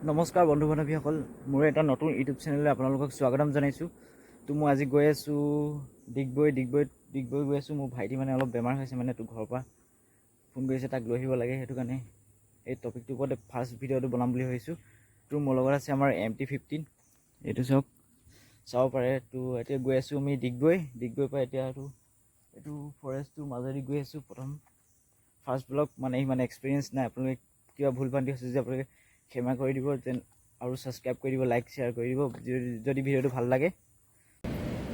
নমস্কাৰ বন্ধু বান্ধৱীসকল, মোৰ এটা নতুন ইউটিউব চেনেললৈ আপোনালোকক স্বাগতম জনাইছোঁ। তো মই আজি গৈ আছোঁ ডিগবৈ গৈ আছোঁ। মোৰ ভাইটি মানে অলপ বেমাৰ হৈছে, মানে তোৰ ঘৰৰ পৰা ফোন কৰিছে, তাক লৈ আহিব লাগে। সেইটো কাৰণে এই টপিকটোৰ ওপৰতে ফাৰ্ষ্ট ভিডিঅ'টো বনাম বুলি ভাবিছোঁ। তো মোৰ লগত আছে আমাৰ MT-15, এইটো চাব পাৰে। তো এতিয়া গৈ আছোঁ আমি ডিগবৈৰ পৰা এতিয়া এইটো ফৰেষ্টটোৰ মাজেদি গৈ আছোঁ। প্ৰথম ফাৰ্ষ্ট ব্লগ মানে ইমান এক্সপিৰিয়েঞ্চ নাই, আপোনালোকে কিবা ভুল ভ্ৰান্তি হৈছে যে আপোনালোকে ক্ষমা কৰি দিব যেন, আৰু ছাবস্ক্ৰাইব কৰি দিব, লাইক শ্বেয়াৰ কৰি দিব যদি ভিডিঅ'টো ভাল লাগে।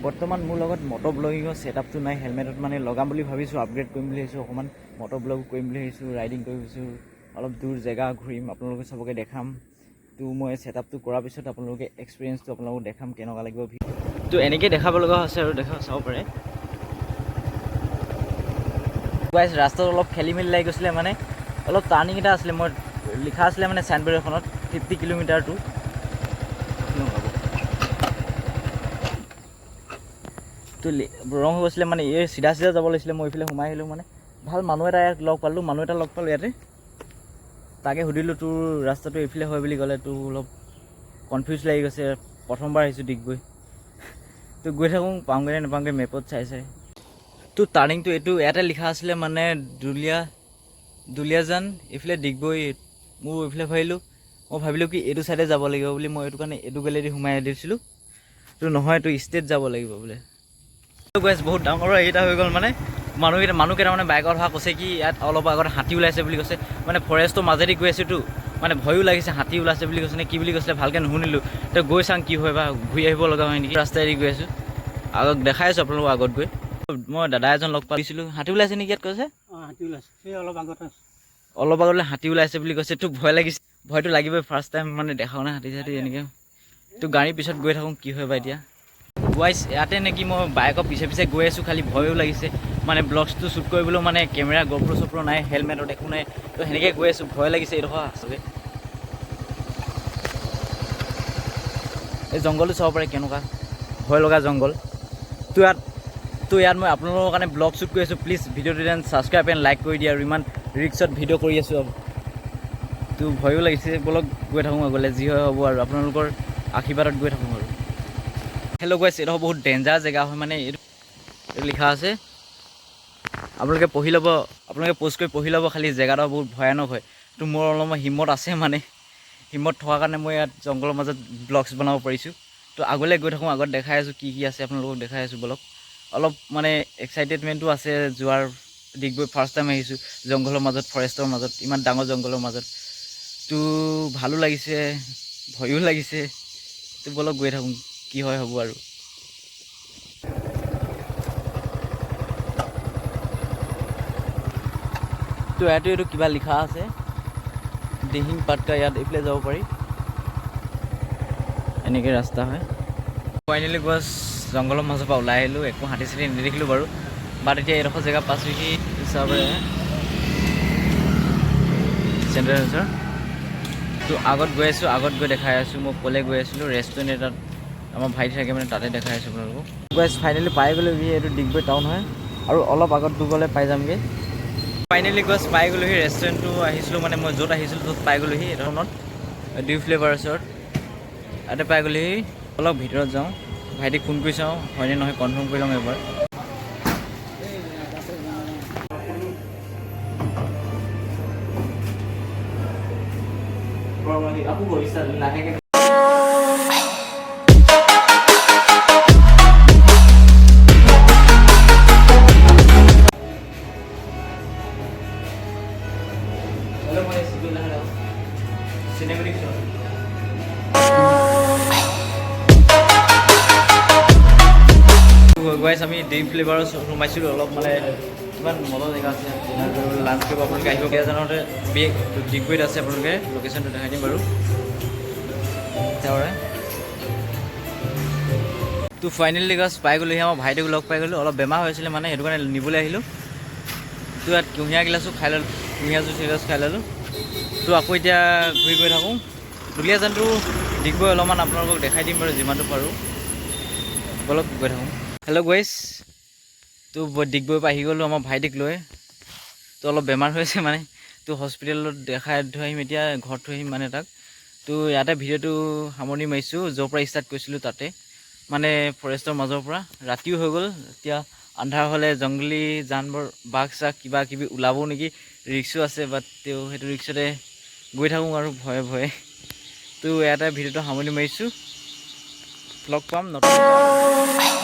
বৰ্তমান মোৰ লগত মটৰ ব্লগিঙৰ ছেটআপটো নাই, হেলমেটত মানে লগাম বুলি ভাবিছোঁ, আপগ্ৰেড কৰিম বুলি ভাবিছোঁ, অকণমান মটৰ ব্লগ কৰিম বুলি ভাবিছোঁ, ৰাইডিং কৰি ভাবিছোঁ, অলপ দূৰ জেগা ঘূৰিম, আপোনালোকে চবকে দেখাম। তো মই ছেটআপটো কৰাৰ পিছত আপোনালোকে এক্সপিৰিয়েঞ্চটো আপোনালোকক দেখাম কেনেকুৱা লাগিব। তো এনেকৈ দেখাব লগা হৈছে আৰু চাব পাৰে। ৰাস্তাত অলপ খেলি মেলি লাগি গৈছিলে, মানে অলপ টাৰ্ণিং এটা আছিলে, মই লিখা আছিলে মানে চাইনবোৰ্ড এখনত 50 কিলোমিটাৰটো তো ৰং হৈ গৈছিলে, মানে এই চিধা যাব লাগিছিলে। মই এইফালে সোমাই আহিলোঁ, মানে ভাল মানুহ এটা লগ পালোঁ ইয়াতে। তাকে সুধিলোঁ, তোৰ ৰাস্তাটো এইফালে হয় বুলি ক'লে। তোৰ অলপ কনফিউজ লাগি গৈছে, প্ৰথমবাৰ আহিছোঁ ডিগবৈ। তো গৈ থাকোঁ, পাওঁগৈ নাপাওঁগৈ মেপত চাই। তো টাৰ্ণিংটো এইটো ইয়াতে লিখা আছিলে, মানে দুলীয়াজান এইফালে ডিগবৈ। মোৰ এইফালে মই ভাবিলোঁ কি এইটো চাইডে যাব লাগিব বুলি। মই এইটো কাৰণে এইটো গেলেদি সোমাই দিছিলোঁ। তো নহয়, এইটো ষ্টেট যাব লাগিব বোলে। বহুত ডাঙৰ এইকেইটা হৈ গ'ল, মানে মানুহ কেইটামানে বাইকত অহা কৈছে কি ইয়াত অলপ আগত হাতী ওলাইছে বুলি কৈছে। মানে ফৰেষ্টৰ মাজেদি গৈ আছোঁতো, মানে ভয়ো লাগিছে, হাতী ওলাইছে বুলি কৈছে নে কি বুলি কৈছিলে, ভালকৈ নুশুনিলোঁ। তো গৈ চাওঁ কি হয় বা ঘূৰি আহিব লগা হয় নেকি। ৰাস্তাইদি গৈ আছোঁ, আগত দেখাই আছোঁ আপোনালোকক। আগত গৈ মই দাদা এজন লগ পাইছিলোঁ, হাতী ওলাইছে নেকি ইয়াত কৈছে। হাতী ওলাইছে, সেই অলপ আগতে হাতী ওলাইছে বুলি কৈছে। তো ভয় লাগিছে, ভয়টো লাগিবই, ফাৰ্ষ্ট টাইম মানে দেখাও নাই হাতী এনেকৈ। তো গাড়ীৰ পিছত গৈ থাকোঁ, কি হয় বা এতিয়া। ইয়াতে নেকি মই বাইকৰ পিছে গৈ আছোঁ, খালি ভয়ো লাগিছে। মানে ব্লগছটো শ্বুট কৰিবলৈও মানে কেমেৰা গপ্ৰ নাই, হেলমেটত একো নাই। তো সেনেকৈ গৈ আছোঁ, ভয় লাগিছে এইডোখৰ আচলতে। এই জংঘলটো চাব পাৰে কেনেকুৱা ভয় লগা জংঘল। তো ইয়াত মই আপোনালোকৰ কাৰণে ব্লগ শ্বুট কৰি আছোঁ। প্লিজ ভিডিঅ'টো যেন ছাবস্ক্ৰাইব এণ্ড লাইক কৰি দিয়ে, আৰু ইমান ৰিক্সত ভিডিঅ' কৰি আছোঁ। তো ভয়ো লাগিছে, বলক গৈ থাকোঁ আগলৈ, যি হয় হ'ব আৰু আপোনালোকৰ আশীৰ্বাদত গৈ থাকোঁ আৰু। হেল্ল' গাইছ, এইডোখৰ বহুত ডেঞ্জাৰ জেগা হয়, মানে এইটো লিখা আছে, আপোনালোকে পঢ়ি ল'ব, আপোনালোকে প'ষ্ট কৰি পঢ়ি ল'ব। খালি জেগাটো বহুত ভয়ানক হয়। তো মোৰ অলপমান হিম্মত আছে, মানে হিম্মত থকাৰ কাৰণে মই ইয়াত জংঘলৰ মাজত ব্লগছ বনাব পাৰিছোঁ। তো আগলৈ গৈ থাকোঁ, আগত দেখাই আছোঁ কি আছে, আপোনালোকক দেখাই আছোঁ বলক। অলপ মানে এক্সাইটেডমেণ্টো আছে যোৱাৰ। ডিগবৈ ফাৰ্ষ্ট টাইম আহিছোঁ, জংঘলৰ মাজত, ফৰেষ্টৰ মাজত, ইমান ডাঙৰ জংঘলৰ মাজত। তো ভালো লাগিছে, ভয়ো লাগিছে। তো বলক গৈ থাকোঁ, কি হয় হ'ব আৰু। তো ইয়াতো এইটো কিবা লিখা আছে, দিহিং পাটকা, ইয়াত এইফালে যাব পাৰি। এনেকৈ ৰাস্তা হয়। ফাইনেলি গছ জংঘলৰ মাজৰ পৰা ওলাই আহিলোঁ, একো হাতী চাতী নেদেখিলোঁ বাৰু। বাট এতিয়া এইডোখৰ জেগা পাইছোঁহি, চাব পাৰে চেণ্টাৰ চেণ্টাৰ। তো আগত গৈ আছোঁ, আগত গৈ দেখাই আছোঁ। মই ক'লে গৈ আছিলোঁ, ৰেষ্টুৰেণ্ট এটাত আমাৰ ভাইটি থাকে, মানে তাতে দেখাই আছোঁ আপোনালোকক। গছ ফাইনেলি পাই গ'লোহি, এইটো ডিগবৈ টাউন হয়, আৰু অলপ আগত গ'লে পাই যামগৈ। ফাইনেলি গছ পাই গ'লোহি, ৰেষ্টুৰেণ্টটো আহিছিলোঁ, মানে মই য'ত আহিছিলোঁ ত'ত পাই গ'লোহি। এই টাউনত ডিউ ফ্লেভাৰ্ছত ইয়াতে পাই গ'লোহি। অলপ ভিতৰত যাওঁ, ভাইটিক ফোন কৰি চাওঁ হয়নে নহয়, কনফাৰ্ম কৰি লওঁ এবাৰ। aku gak bisa nanya halo mulai sebelah halo cinematic shot guys আমি ডিম ফ্লেভাৰৰ সোমাইছিলোঁ অলপ মানে কিমান মজা জেগা আছে লাঞ্চ কৰিব আপোনালোকে আহিব কেইজনতে ডিগবৈত আছে আপোনালোকে লোকেশ্যনটো দেখাই দিম বাৰু তো ফাইনেলি গছ পাই গ'লোহি আমাৰ ভাইটিক লগ পাই গ'লোঁ অলপ বেমাৰ হৈছিলে মানে সেইটো কাৰণে নিবলৈ আহিলোঁ তো ইয়াত কুঁহিয়াৰ গিলাচো খাই ল'লোঁ কুঁহিয়াৰ জুচ এগিলাচ খাই ল'লোঁ তো আকৌ এতিয়া ঘূৰি গৈ থাকোঁ দুলীয়াজানটো ডিগবৈ অলপমান আপোনালোকক দেখাই দিম বাৰু যিমানটো পাৰোঁ বলক গৈ থাকোঁ হেল্ল' গাইছ তো ডিগবৈৰ পৰা আহি গ'লোঁ আমাৰ ভাইটিক লৈ তো অলপ বেমাৰ হৈছে মানে তো হস্পিটেলত দেখাই থৈ আহিম এতিয়া ঘৰত থৈ আহিম মানে তাক তো ইয়াতে ভিডিঅ'টো সামৰণি মাৰিছোঁ, য'ৰ পৰা ষ্টাৰ্ট কৰিছিলোঁ তাতে, মানে ফৰেষ্টৰ মাজৰ পৰা। ৰাতিও হৈ গ'ল, এতিয়া আন্ধাৰ হ'লে জংঘলী জানবৰ বাঘ চাঘ কিবা কিবি ওলাবও নেকি, ৰিক্সো আছে, বাট তেওঁ সেইটো ৰিক্সতে গৈ থাকোঁ আৰু ভয়ে ভয়ে। তো ইয়াতে ভিডিঅ'টো সামৰণি মাৰিছোঁ, লগ পাম নতুন